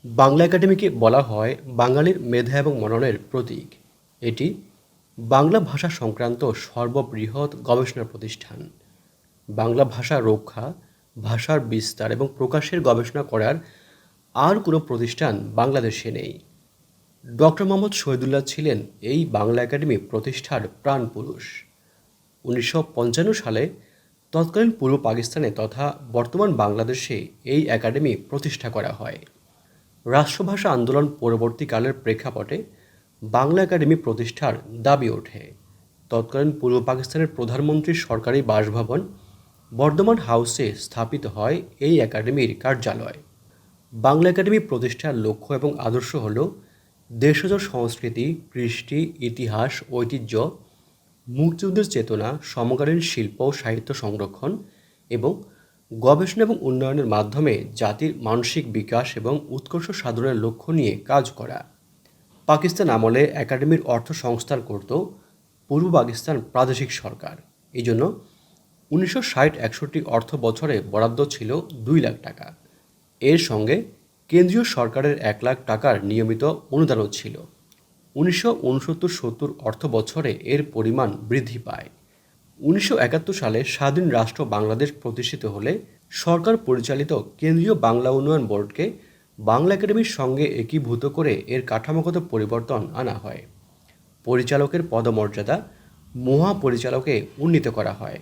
বাংলা একাডেমিকে বলা হয় বাঙালির মেধা এবং মননের প্রতীক। এটি বাংলা ভাষা সংক্রান্ত সর্ববৃহৎ গবেষণা প্রতিষ্ঠান। বাংলা ভাষা রক্ষা, ভাষার বিস্তার এবং প্রকাশের গবেষণা করার আর কোনো প্রতিষ্ঠান বাংলাদেশে নেই। ডক্টর মোহাম্মদ শহীদুল্লাহ ছিলেন এই বাংলা একাডেমি প্রতিষ্ঠার প্রাণপুরুষ। 1955 সালে তৎকালীন পূর্ব পাকিস্তানে তথা বর্তমান বাংলাদেশে এই একাডেমি প্রতিষ্ঠা করা হয়। রাষ্ট্রভাষা আন্দোলন পরবর্তীকালের প্রেক্ষাপটে বাংলা একাডেমি প্রতিষ্ঠার দাবি ওঠে। তৎকালীন পূর্ব পাকিস্তানের প্রধানমন্ত্রীর সরকারি বাসভবন বর্ধমান হাউসে স্থাপিত হয় এই একাডেমির কার্যালয়। বাংলা একাডেমি প্রতিষ্ঠার লক্ষ্য এবং আদর্শ হল দেশজ সংস্কৃতি, কৃষ্টি, ইতিহাস, ঐতিহ্য, মুক্তিযুদ্ধের চেতনা, সমকালীন শিল্প ও সাহিত্য সংরক্ষণ এবং গবেষণা এবং উন্নয়নের মাধ্যমে জাতির মানসিক বিকাশ এবং উৎকর্ষ সাধনের লক্ষ্য নিয়ে কাজ করা। পাকিস্তান আমলে একাডেমির অর্থ সংস্থান করত পূর্ব পাকিস্তান প্রাদেশিক সরকার। এই জন্য 1960-61 অর্থ বছরে বরাদ্দ ছিল 2 লাখ টাকা। এর সঙ্গে কেন্দ্রীয় সরকারের 1 লাখ টাকার নিয়মিত অনুদানও ছিল। 1969-70 অর্থ বছরে এর পরিমাণ বৃদ্ধি পায়। 1971 সালে স্বাধীন রাষ্ট্র বাংলাদেশ প্রতিষ্ঠিত হলে সরকার পরিচালিত কেন্দ্রীয় বাংলা উন্নয়ন বোর্ডকে বাংলা একাডেমির সঙ্গে একীভূত করে এর কাঠামোগত পরিবর্তন আনা হয়। পরিচালকের পদমর্যাদা মহাপরিচালকে উন্নীত করা হয়।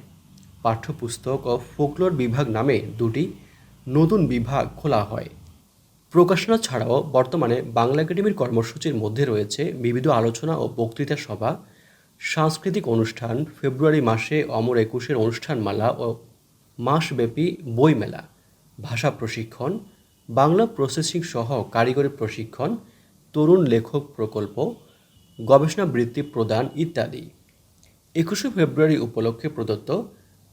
পাঠ্যপুস্তক ও ফোকলোর বিভাগ নামে 2টি নতুন বিভাগ খোলা হয়। প্রকাশনা ছাড়াও বর্তমানে বাংলা একাডেমির কর্মসূচির মধ্যে রয়েছে বিবিধ আলোচনা ও বক্তৃতা সভা, সাংস্কৃতিক অনুষ্ঠান, ফেব্রুয়ারি মাসে অমর একুশের অনুষ্ঠানমালা ও মাসব্যাপী বইমেলা, ভাষা প্রশিক্ষণ, বাংলা প্রসেসিং সহ কারিগরি প্রশিক্ষণ, তরুণ লেখক প্রকল্প, গবেষণা বৃত্তি প্রদান ইত্যাদি। 21শে ফেব্রুয়ারি উপলক্ষে প্রদত্ত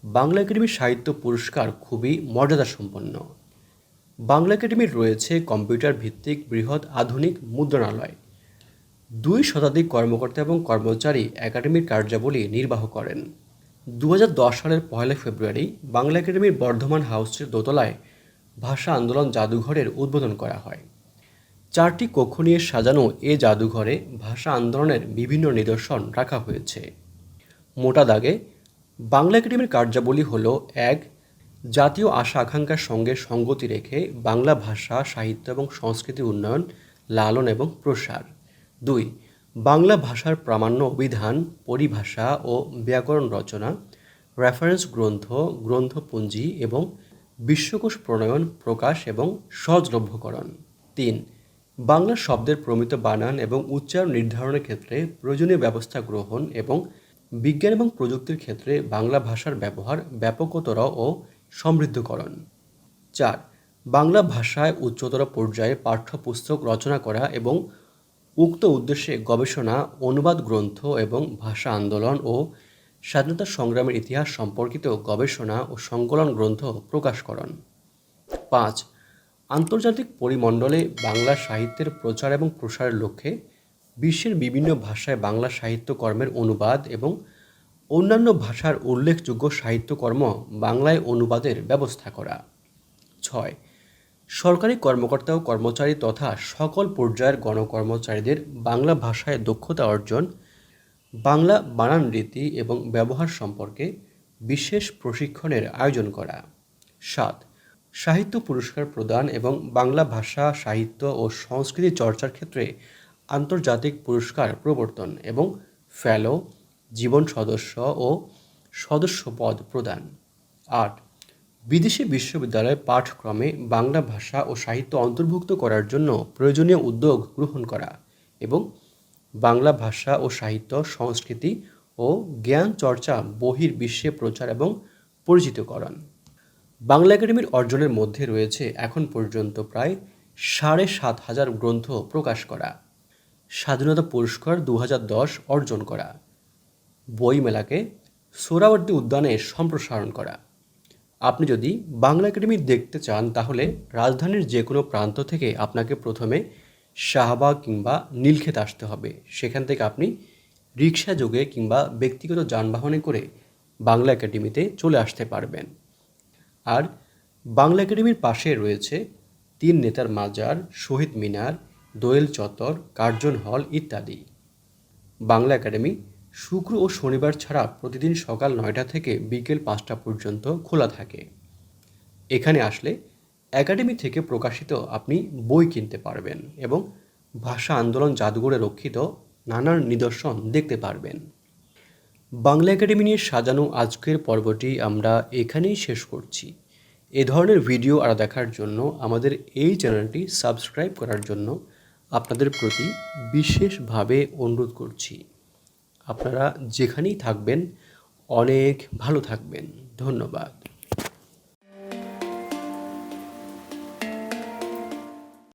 বাংলা একাডেমি সাহিত্য পুরস্কার খুবই মর্যাদাসম্পন্ন। বাংলা একাডেমির রয়েছে কম্পিউটার ভিত্তিক বৃহৎ আধুনিক মুদ্রণালয়। 2 শতাধিক কর্মকর্তা এবং কর্মচারী একাডেমির কার্যাবলী নির্বাহ করেন। 2010 সালের 1 ফেব্রুয়ারি বাংলা একাডেমির বর্ধমান হাউসের দোতলায় ভাষা আন্দোলন জাদুঘরের উদ্বোধন করা হয়। 4টি কক্ষ নিয়ে সাজানো এ জাদুঘরে ভাষা আন্দোলনের বিভিন্ন নিদর্শন রাখা হয়েছে। মোটা দাগে বাংলা একাডেমির কার্যাবলী হল: 1. জাতীয় আশা আকাঙ্ক্ষার সঙ্গে সঙ্গতি রেখে বাংলা ভাষা, সাহিত্য এবং সংস্কৃতির উন্নয়ন, লালন এবং প্রসার। 2. বাংলা ভাষার প্রামাণ্য অভিধান, পরিভাষা ও ব্যাকরণ রচনা, রেফারেন্স গ্রন্থ, গ্রন্থপুঞ্জি এবং বিশ্বকোষ প্রণয়ন, প্রকাশ এবং সহজলভ্যকরণ। 3. বাংলা শব্দের প্রমিত বানান এবং উচ্চারণ নির্ধারণের ক্ষেত্রে প্রয়োজনীয় ব্যবস্থা গ্রহণ এবং বিজ্ঞান এবং প্রযুক্তির ক্ষেত্রে বাংলা ভাষার ব্যবহার ব্যাপকতর ও সমৃদ্ধকরণ। 4. বাংলা ভাষায় উচ্চতর পর্যায়ে পাঠ্যপুস্তক রচনা করা এবং উক্ত উদ্দেশ্যে গবেষণা, অনুবাদ গ্রন্থ এবং ভাষা আন্দোলন ও স্বাধীনতা সংগ্রামের ইতিহাস সম্পর্কিত গবেষণা ও সংকলন গ্রন্থ প্রকাশকরণ। 5. আন্তর্জাতিক পরিমণ্ডলে বাংলা সাহিত্যের প্রচার এবং প্রসারের লক্ষ্যে বিশ্বের বিভিন্ন ভাষায় বাংলা সাহিত্যকর্মের অনুবাদ এবং অন্যান্য ভাষার উল্লেখযোগ্য সাহিত্যকর্ম বাংলায় অনুবাদের ব্যবস্থা করা। 6. সরকারি কর্মকর্তা ও কর্মচারী তথা সকল পর্যায়ের গণকর্মচারীদের বাংলা ভাষায় দক্ষতা অর্জন, বাংলা বানান রীতি এবং ব্যবহার সম্পর্কে বিশেষ প্রশিক্ষণের আয়োজন করা। 7. সাহিত্য পুরস্কার প্রদান এবং বাংলা ভাষা, সাহিত্য ও সংস্কৃতি চর্চার ক্ষেত্রে আন্তর্জাতিক পুরস্কার প্রবর্তন এবং ফেলো, জীবন সদস্য ও সদস্যপদ প্রদান। 8. বিদেশি বিশ্ববিদ্যালয় পাঠক্রমে বাংলা ভাষা ও সাহিত্য অন্তর্ভুক্ত করার জন্য প্রয়োজনীয় উদ্যোগ গ্রহণ করা এবং বাংলা ভাষা ও সাহিত্য, সংস্কৃতি ও জ্ঞান চর্চা বহির্বিশ্বে প্রচার এবং পরিচিতকরণ। বাংলা একাডেমির অর্জনের মধ্যে রয়েছে এখন পর্যন্ত প্রায় 7,500 গ্রন্থ প্রকাশ করা, স্বাধীনতা পুরস্কার 2010 অর্জন করা, বইমেলাকে সোহরাওয়ার্দী উদ্যানে সম্প্রসারণ করা। আপনি যদি বাংলা একাডেমি দেখতে চান তাহলে রাজধানীর যে কোনো প্রান্ত থেকে আপনাকে প্রথমে শাহবাগ কিংবা নীলক্ষেত আসতে হবে। সেখান থেকে আপনি রিক্সা যোগে কিংবা ব্যক্তিগত যানবাহনে করে বাংলা একাডেমিতে চলে আসতে পারবেন। আর বাংলা একাডেমির পাশে রয়েছে তিন নেতার মাজার, শহীদ মিনার, দোয়েল চত্বর, কার্জন হল ইত্যাদি। বাংলা একাডেমি শুক্র ও শনিবার ছাড়া প্রতিদিন সকাল 9টা থেকে বিকেল 5টা পর্যন্ত খোলা থাকে। এখানে আসলে একাডেমি থেকে প্রকাশিত আপনি বই কিনতে পারবেন এবং ভাষা আন্দোলন জাদুঘরে রক্ষিত নানান নিদর্শন দেখতে পারবেন। বাংলা একাডেমি নিয়ে সাজানো আজকের পর্বটি আমরা এখানেই শেষ করছি। এ ধরনের ভিডিও আরও দেখার জন্য আমাদের এই চ্যানেলটি সাবস্ক্রাইব করার জন্য আপনাদের প্রতি বিশেষভাবে অনুরোধ করছি। আপনারা যেখানেই থাকবেন অনেক ভালো থাকবেন। ধন্যবাদ।